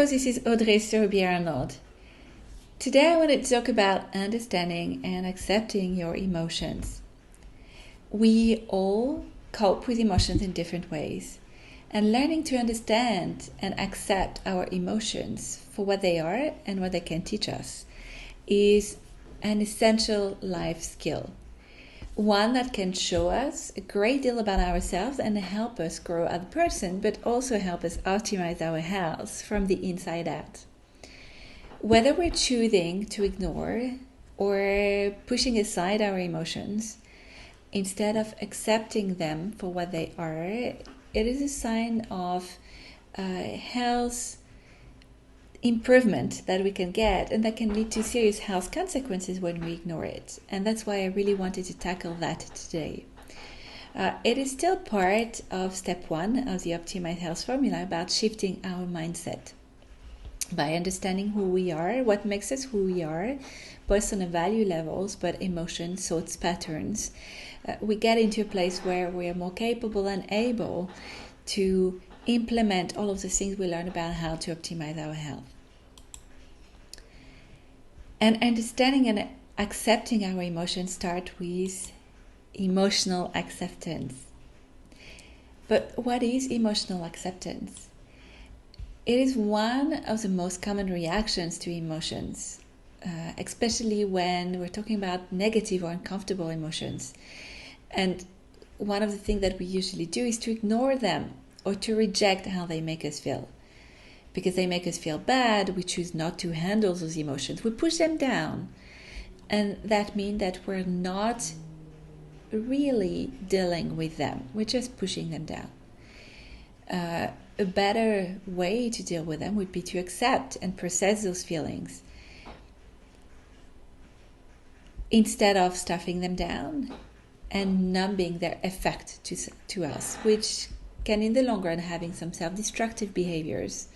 This is Audrey Sorbier-Arnold. Today I want to talk about understanding and accepting your emotions. We all cope with emotions in different ways, and learning to understand and accept our emotions for what they are and what they can teach us is an essential life skill. One that can show us a great deal about ourselves and help us grow as a person, but also help us optimize our health from the inside out. Whether we're choosing to ignore or pushing aside our emotions, instead of accepting them for what they are, it is a sign of health improvement that we can get, and that can lead to serious health consequences when we ignore it. And that's why I really wanted to tackle that today. It is still part of step 1 of the Optimized Health Formula about shifting our mindset. By understanding who we are, what makes us who we are, both on the value levels, but emotions, thoughts, patterns, we get into a place where we are more capable and able to implement all of the things we learn about how to optimize our health. And understanding and accepting our emotions start with emotional acceptance. But what is emotional acceptance? It is one of the most common reactions to emotions, especially when we're talking about negative or uncomfortable emotions. And one of the things that we usually do is to ignore them or to reject how they make us feel. Because they make us feel bad, we choose not to handle those emotions. We push them down. And that means that we're not really dealing with them. We're just pushing them down. A better way to deal with them would be to accept and process those feelings instead of stuffing them down and numbing their effect to us, which can in the long run having some self-destructive behaviors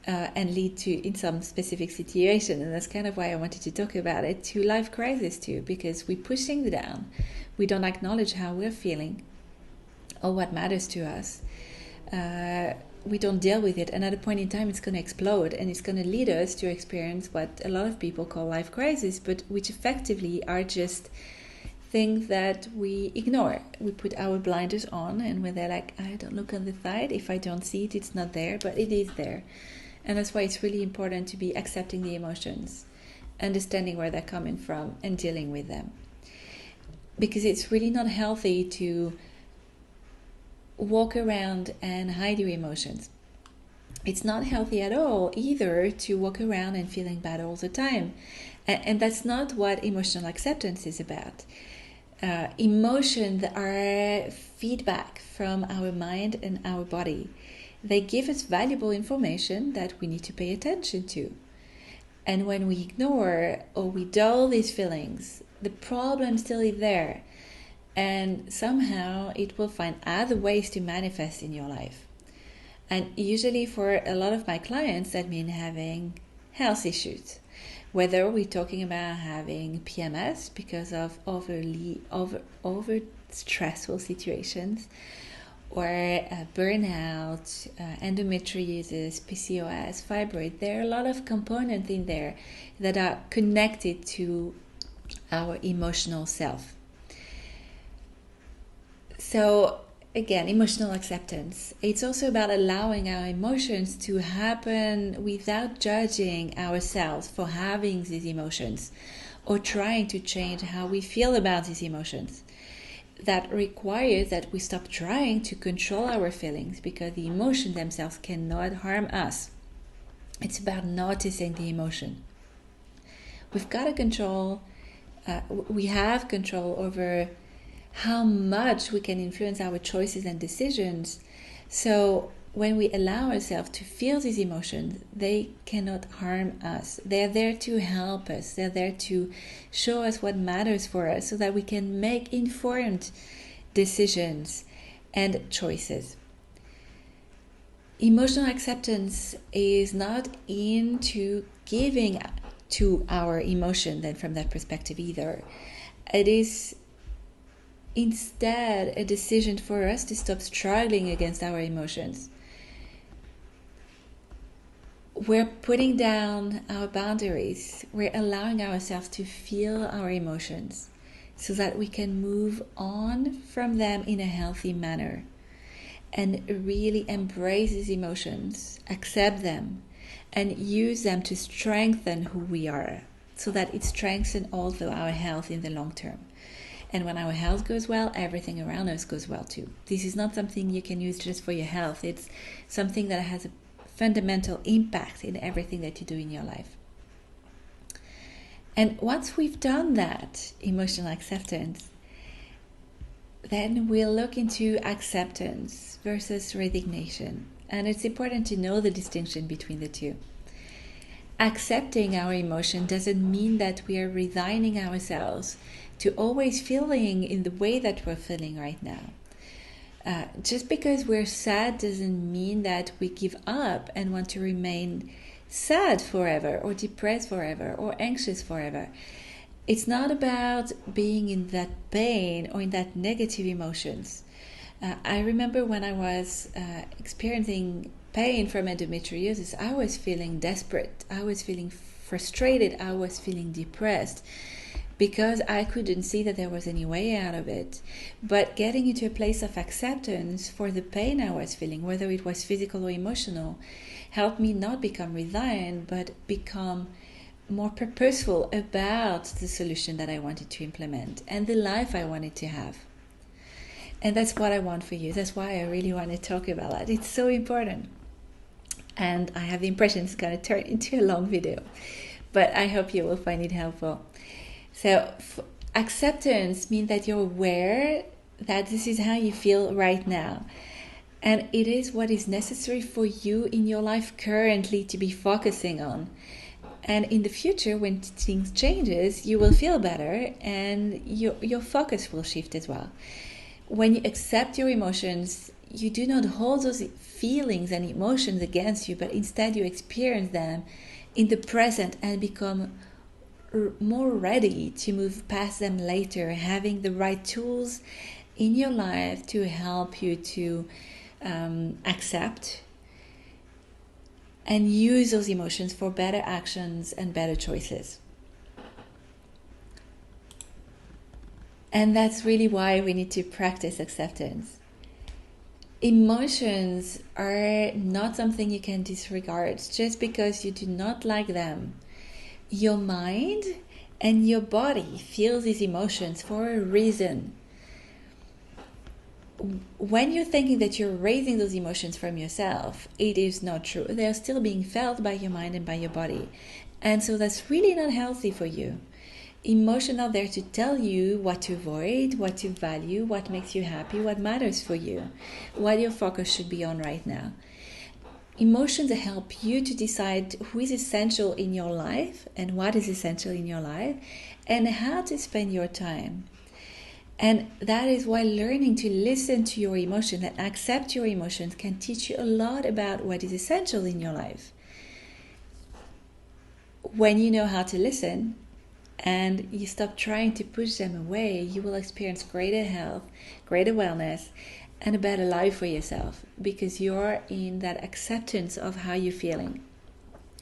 and lead to, in some specific situation, and that's kind of why I wanted to talk about it, to life crisis too, because we push things down, we don't acknowledge how we're feeling or what matters to us. We don't deal with it, and at a point in time it's going to explode, and it's going to lead us to experience what a lot of people call life crisis, but which effectively are just things that we ignore. We put our blinders on, and when they're like, I don't look on the side, if I don't see it, it's not there, but it is there. And that's why it's really important to be accepting the emotions, understanding where they're coming from, and dealing with them. Because it's really not healthy to walk around and hide your emotions. It's not healthy at all either to walk around and feeling bad all the time. And that's not what emotional acceptance is about. Emotions are feedback from our mind and our body. They give us valuable information that we need to pay attention to. And when we ignore or we dull these feelings, the problem still is there. And somehow it will find other ways to manifest in your life. And usually for a lot of my clients, that means having health issues. Whether we're talking about having PMS because of over stressful situations, or burnout, endometriosis, PCOS, fibroid. There are a lot of components in there that are connected to our emotional self. So again, emotional acceptance. It's also about allowing our emotions to happen without judging ourselves for having these emotions or trying to change how we feel about these emotions. That requires that we stop trying to control our feelings, because the emotions themselves cannot harm us. It's about noticing the emotion. We've got to control, we have control over how much we can influence our choices and decisions. So when we allow ourselves to feel these emotions, they cannot harm us. They're there to help us. They're there to show us what matters for us so that we can make informed decisions and choices. Emotional acceptance is not into giving to our emotion then from that perspective either. It is instead a decision for us to stop struggling against our emotions. we're putting down our boundaries. We're allowing ourselves to feel our emotions so that we can move on from them in a healthy manner and really embrace these emotions, accept them, and use them to strengthen who we are so that it strengthens also our health in the long term. And when our health goes well, everything around us goes well too. This is not something you can use just for your health. It's something that has a fundamental impact in everything that you do in your life. And once we've done that, emotional acceptance, then we'll look into acceptance versus resignation. And it's important to know the distinction between the two. Accepting our emotion doesn't mean that we are resigning ourselves to always feeling in the way that we're feeling right now. Just because we're sad doesn't mean that we give up and want to remain sad forever or depressed forever or anxious forever. It's not about being in that pain or in that negative emotions. I remember when I was experiencing pain from endometriosis, I was feeling desperate, I was feeling frustrated, I was feeling depressed because I couldn't see that there was any way out of it. But getting into a place of acceptance for the pain I was feeling, whether it was physical or emotional, helped me not become resigned, but become more purposeful about the solution that I wanted to implement and the life I wanted to have. And that's what I want for you. That's why I really want to talk about that. It's so important. And I have the impression it's going to turn into a long video, but I hope you will find it helpful. So acceptance means that you're aware that this is how you feel right now. And it is what is necessary for you in your life currently to be focusing on. And in the future, when things changes, you will feel better and your focus will shift as well. When you accept your emotions, you do not hold those feelings and emotions against you, but instead you experience them in the present and become more ready to move past them later, having the right tools in your life to help you to accept and use those emotions for better actions and better choices. And that's really why we need to practice acceptance. Emotions are not something you can disregard just because you do not like them. Your mind and your body feel these emotions for a reason. When you're thinking that you're raising those emotions from yourself, it is not true. They're still being felt by your mind and by your body. And so that's really not healthy for you. Emotions are there to tell you what to avoid, what to value, what makes you happy, what matters for you, what your focus should be on right now. Emotions help you to decide who is essential in your life and what is essential in your life and how to spend your time. And that is why learning to listen to your emotions and accept your emotions can teach you a lot about what is essential in your life. When you know how to listen and you stop trying to push them away, you will experience greater health, greater wellness, and a better life for yourself because you're in that acceptance of how you're feeling.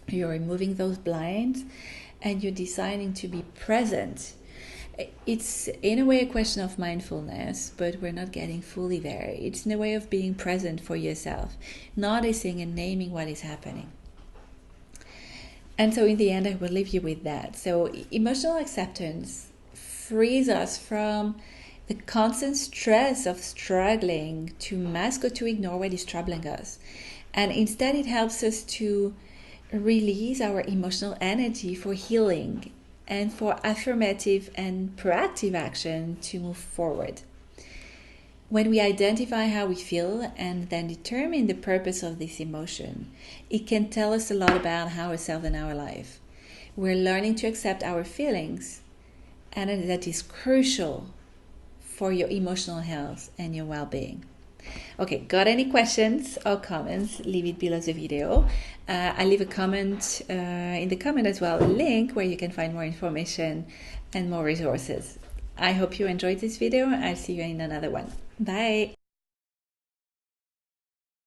You're removing those blinds and you're deciding to be present. It's in a way a question of mindfulness, but we're not getting fully there. It's in a way of being present for yourself, noticing and naming what is happening. And so in the end, I will leave you with that. So emotional acceptance frees us from the constant stress of struggling to mask or to ignore what is troubling us. And instead, it helps us to release our emotional energy for healing and for affirmative and proactive action to move forward. When we identify how we feel and then determine the purpose of this emotion, it can tell us a lot about ourselves and our life. We're learning to accept our feelings, and that is crucial for your emotional health and your well-being. Okay, got any questions or comments? Leave it below the video. I leave a comment in the comment as well, a link where you can find more information and more resources. I hope you enjoyed this video. I'll see you in another one. Bye.